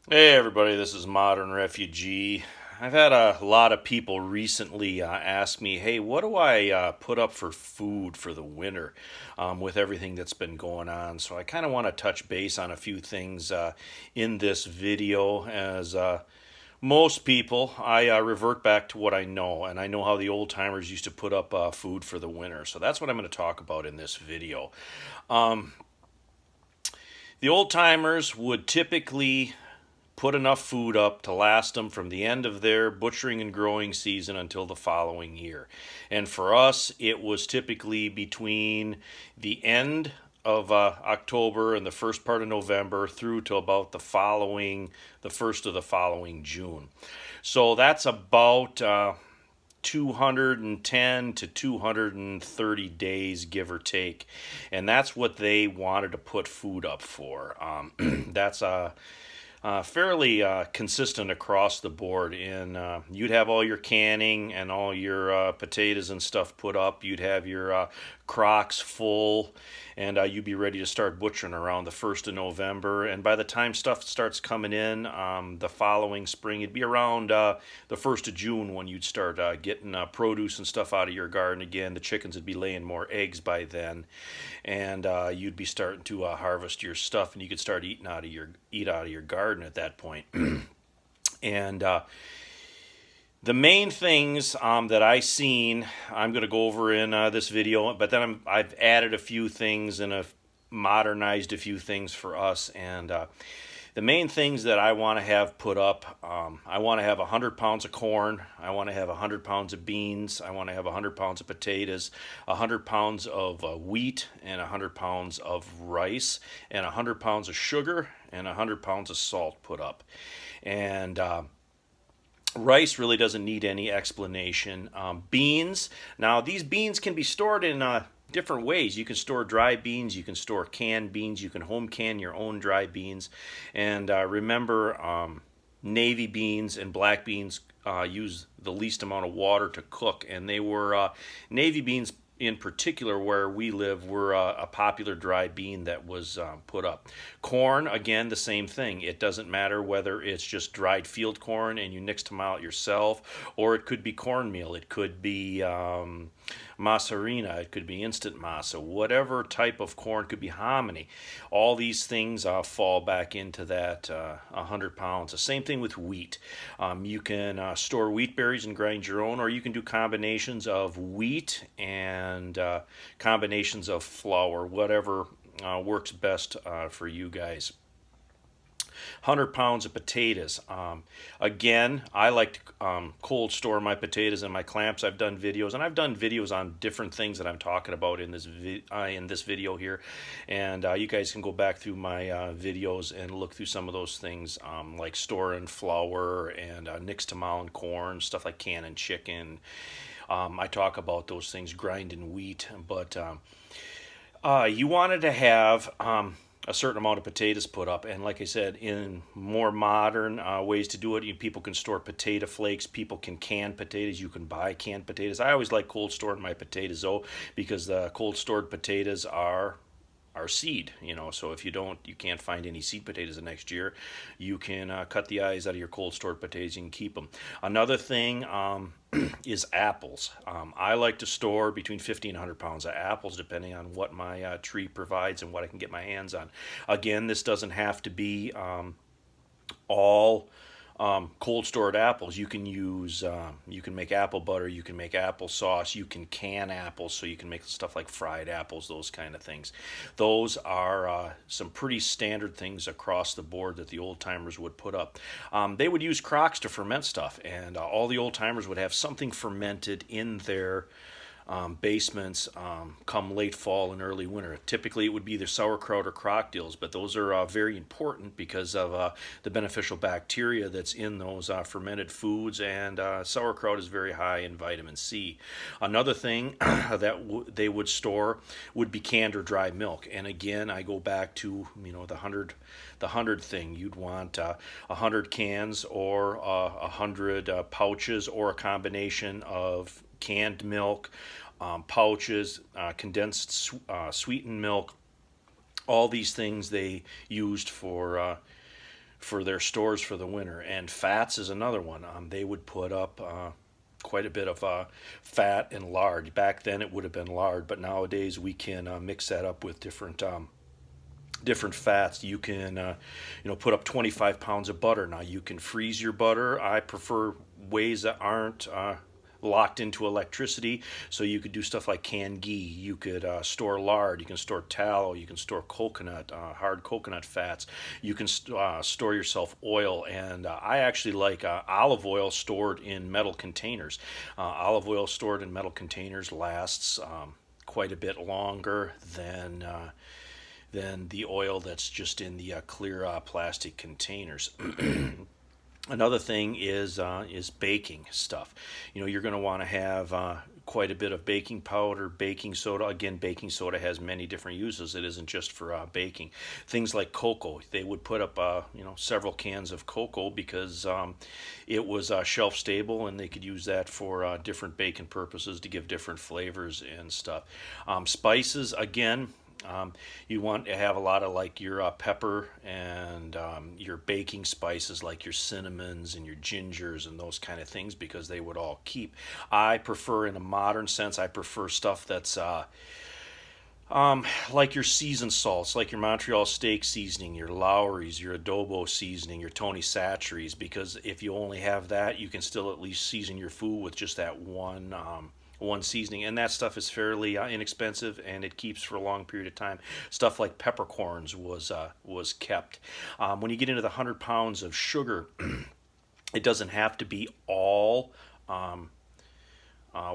Hey everybody, this is Modern Refugee. I've had a lot of people recently ask me, hey, what do I put up for food for the winter with everything that's been going on? So I kind of want to touch base on a few things in this video. As most people, I revert back to what I know, and I know how the old timers used to put up food for the winter. So that's what I'm going to talk about in this video. The old timers would typically put enough food up to last them from the end of their butchering and growing season until the following year. And for us, it was typically between the end of October and the first part of November through to about the first of the following June. So that's about 210 to 230 days, give or take. And that's what they wanted to put food up for. That's fairly consistent across the board. And you'd have all your canning and all your potatoes and stuff put up. You'd have your crocks full, and you'd be ready to start butchering around the 1st of November. And by the time stuff starts coming in the following spring, it'd be around the 1st of June when you'd start getting produce and stuff out of your garden again. The chickens would be laying more eggs by then, and you'd be starting to harvest your stuff, and you could start eat out of your garden at that point. And the main things that I seen, I'm going to go over in this video, but then I've added a few things and I've modernized a few things for us. And the main things that I want to have put up, I want to have 100 pounds of corn, I want to have 100 pounds of beans, I want to have 100 pounds of potatoes, 100 pounds of wheat, and 100 pounds of rice, and 100 pounds of sugar, and 100 pounds of salt put up. And rice really doesn't need any explanation. Beans, now these beans can be stored in different ways. You can store dry beans, you can store canned beans, you can home can your own dry beans. And remember, navy beans and black beans use the least amount of water to cook. And they were, navy beans in particular where we live were a popular dry bean that was put up. Corn, again, the same thing. It doesn't matter whether it's just dried field corn and you nix them out yourself, or it could be cornmeal. It could be masarina. It could be instant masa. Whatever type of corn, could be hominy. All these things fall back into that 100 pounds. The same thing with wheat. You can store wheat berries and grind your own, or you can do combinations of wheat and combinations of flour, whatever works best for you guys. 100 pounds of potatoes. Again, I like to cold store my potatoes and my clamps. I've done videos, and I've done videos on different things that I'm talking about in this video here. And you guys can go back through my videos and look through some of those things, like storing flour and nixtamal and corn, stuff like canning chicken. I talk about those things, grinding wheat, but you wanted to have a certain amount of potatoes put up. And like I said, in more modern ways to do it, people can store potato flakes, people can can potatoes, you can buy canned potatoes. I always like cold storing my potatoes though, because the cold stored potatoes are seed, so if you can't find any seed potatoes the next year, you can cut the eyes out of your cold stored potatoes and keep them. Another thing is apples. I like to store between 50 and 100 pounds of apples depending on what my tree provides and what I can get my hands on. Again, this doesn't have to be all cold stored apples. You can make apple butter, you can make applesauce, you can can apples, so you can make stuff like fried apples, those kind of things. Those are some pretty standard things across the board that the old timers would put up. They would use crocks to ferment stuff, and all the old timers would have something fermented in their basements come late fall and early winter. Typically, it would be either sauerkraut or crockdills, but those are very important because of the beneficial bacteria that's in those fermented foods, and sauerkraut is very high in vitamin C. Another thing that they would store would be canned or dry milk. And again, I go back to the hundred thing. You'd want 100 cans or 100 pouches, or a combination of canned milk, pouches, condensed sweetened milk. All these things they used for for their stores for the winter. And fats is another one. They would put up quite a bit of fat and lard. Back then it would have been lard, but nowadays we can mix that up with different fats. You can put up 25 pounds of butter. Now you can freeze your butter. I prefer ways that aren't locked into electricity, so you could do stuff like canned ghee. You could store lard, you can store tallow, you can store coconut, hard coconut fats. You can store yourself oil, and I actually like olive oil stored in metal containers. Olive oil stored in metal containers lasts quite a bit longer than the oil that's just in the clear plastic containers. Another thing is baking stuff. You're going to want to have quite a bit of baking powder, baking soda. Again, baking soda has many different uses. It isn't just for baking. Things like cocoa. They would put up several cans of cocoa because it was shelf stable, and they could use that for different baking purposes to give different flavors and stuff. Spices, again. You want to have a lot of like your pepper and your baking spices like your cinnamons and your gingers and those kind of things, because they would all keep. I prefer, in a modern sense, I prefer stuff that's like your seasoned salts, like your Montreal steak seasoning, your Lowry's, your adobo seasoning, your Tony Chachere's, because if you only have that, you can still at least season your food with just that one seasoning, and that stuff is fairly inexpensive, and it keeps for a long period of time. Stuff like peppercorns was kept. When you get into the 100 pounds of sugar, it doesn't have to be all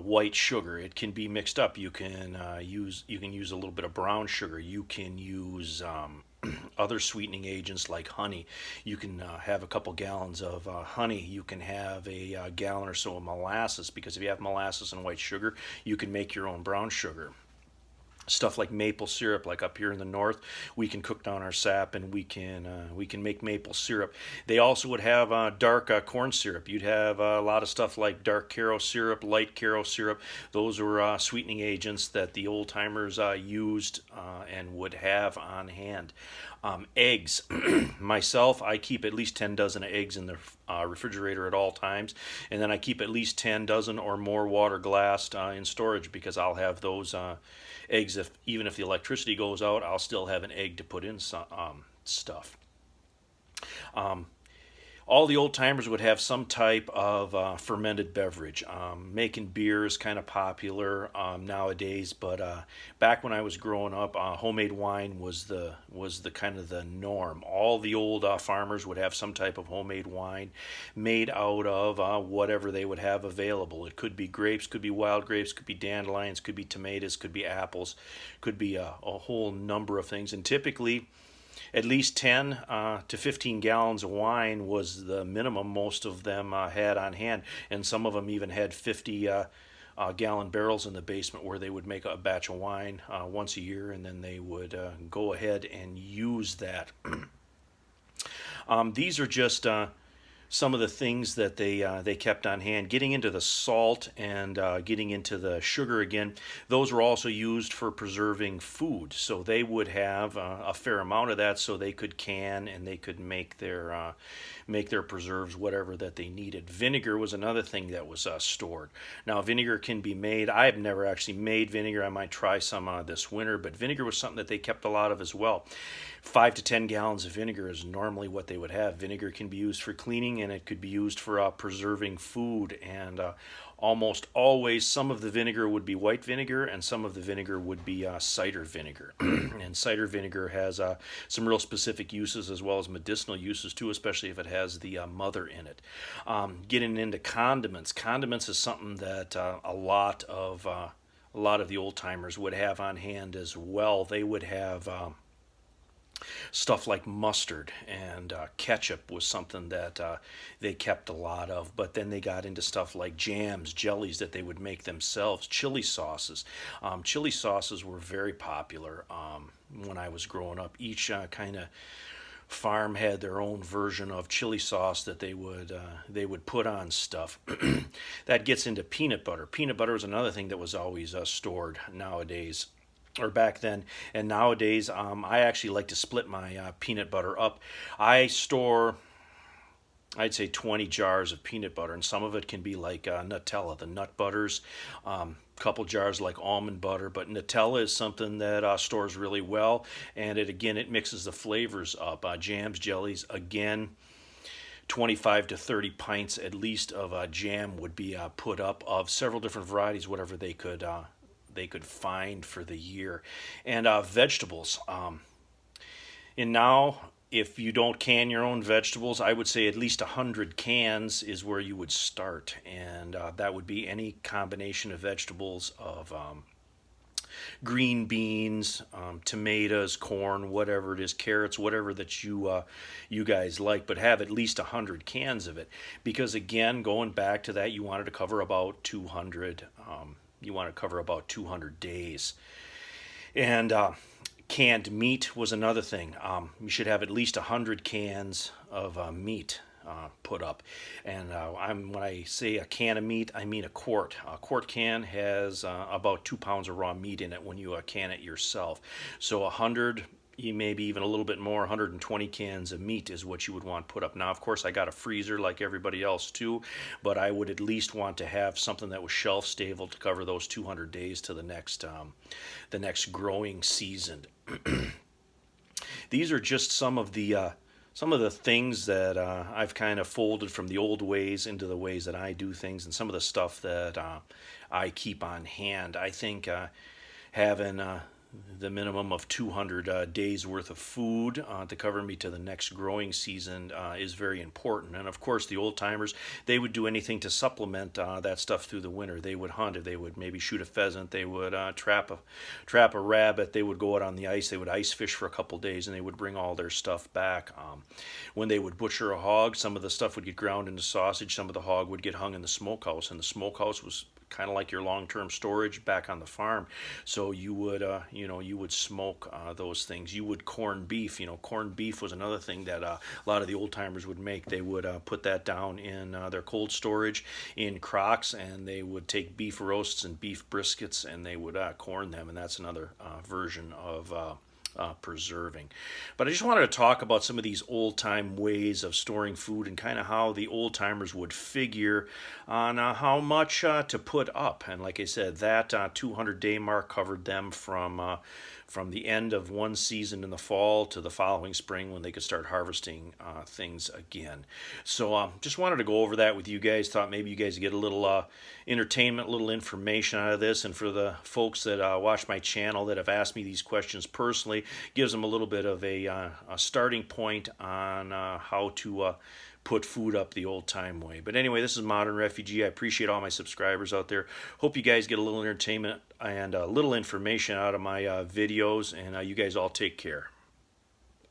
white sugar. It can be mixed up. You can use a little bit of brown sugar. You can use other sweetening agents like honey. You can have a couple gallons of honey. You can have a gallon or so of molasses, because if you have molasses and white sugar, you can make your own brown sugar. Stuff like maple syrup, like up here in the north, we can cook down our sap, and we can make maple syrup. They also would have dark corn syrup. You'd have a lot of stuff like dark Caro syrup, light Caro syrup. Those were sweetening agents that the old timers used and would have on hand. Eggs. Myself, I keep at least 10 dozen of eggs in the refrigerator at all times, and then I keep at least 10 dozen or more water glassed in storage, because I'll have those eggs. Even if the electricity goes out, I'll still have an egg to put in stuff. All the old timers would have some type of fermented beverage. Making beer is kind of popular nowadays, but back when I was growing up, homemade wine was the kind of the norm. All the old farmers would have some type of homemade wine made out of whatever they would have available. It could be grapes, could be wild grapes, could be dandelions, could be tomatoes, could be apples, could be a whole number of things. And typically, at least 10 to 15 gallons of wine was the minimum most of them had on hand, and some of them even had 50 gallon barrels in the basement where they would make a batch of wine once a year, and then they would go ahead and use that. These are just some of the things that they kept on hand. Getting into the salt and getting into the sugar again, those were also used for preserving food. So they would have a fair amount of that, so they could can and they could make their preserves, whatever that they needed. Vinegar was another thing that was stored. Now vinegar can be made. I have never actually made vinegar. I might try some this winter, but vinegar was something that they kept a lot of as well. 5 to 10 gallons of vinegar is normally what they would have. Vinegar can be used for cleaning, and it could be used for preserving food, and almost always some of the vinegar would be white vinegar and some of the vinegar would be cider vinegar. And cider vinegar has some real specific uses as well as medicinal uses too, especially if it has the mother in it. Getting into condiments. Condiments is something that a lot of the old timers would have on hand as well. They would have stuff like mustard, and ketchup was something that they kept a lot of. But then they got into stuff like jams, jellies that they would make themselves, chili sauces. Chili sauces were very popular when I was growing up. Each kind of farm had their own version of chili sauce that they would put on stuff. That gets into peanut butter. Peanut butter is another thing that was always stored nowadays. or back then. And nowadays, I actually like to split my peanut butter up. I store, I'd say, 20 jars of peanut butter, and some of it can be like Nutella, the nut butters. Couple jars like almond butter, but Nutella is something that stores really well, and it mixes the flavors up. Jams, jellies, again, 25 to 30 pints at least of jam would be put up of several different varieties, whatever they could find for the year. And vegetables. And now, if you don't can your own vegetables, I would say at least 100 cans is where you would start. And that would be any combination of vegetables of green beans, tomatoes, corn, whatever it is, carrots, whatever that you guys like, but have at least 100 cans of it. Because again, going back to that, you wanted to cover about 200. You want to cover about 200 days. And canned meat was another thing. You should have at least 100 cans of meat put up. And when I say a can of meat, I mean a quart. A quart can has about 2 pounds of raw meat in it when you can it yourself. So 100, maybe even a little bit more, 120 cans of meat is what you would want put up. Now, of course, I got a freezer like everybody else too, but I would at least want to have something that was shelf stable to cover those 200 days to the next growing season. These are just some of the things that I've kind of folded from the old ways into the ways that I do things, and some of the stuff that I keep on hand. I think having the minimum of 200 days worth of food to cover me to the next growing season is very important. And of course, the old timers, they would do anything to supplement that stuff through the winter. They would hunt, they would maybe shoot a pheasant, they would trap a rabbit, they would go out on the ice, they would ice fish for a couple days, and they would bring all their stuff back. When they would butcher a hog, some of the stuff would get ground into sausage, some of the hog would get hung in the smokehouse, and the smokehouse was kind of like your long-term storage back on the farm. So you would smoke those things. You would corn beef. Corned beef was another thing that a lot of the old timers would make. They would put that down in their cold storage in crocks, and they would take beef roasts and beef briskets, and they would corn them. And that's another version of preserving. But I just wanted to talk about some of these old-time ways of storing food and kind of how the old-timers would figure on how much to put up. And like I said, that 200-day mark covered them from the end of one season in the fall to the following spring when they could start harvesting things again. So just wanted to go over that with you guys. Thought maybe you guys get a little entertainment, a little information out of this. And for the folks that watch my channel that have asked me these questions personally, gives them a little bit of a starting point on how to put food up the old-time way. But anyway, this is Modern Refugee. I appreciate all my subscribers out there. Hope you guys get a little entertainment and a little information out of my videos, and you guys all take care.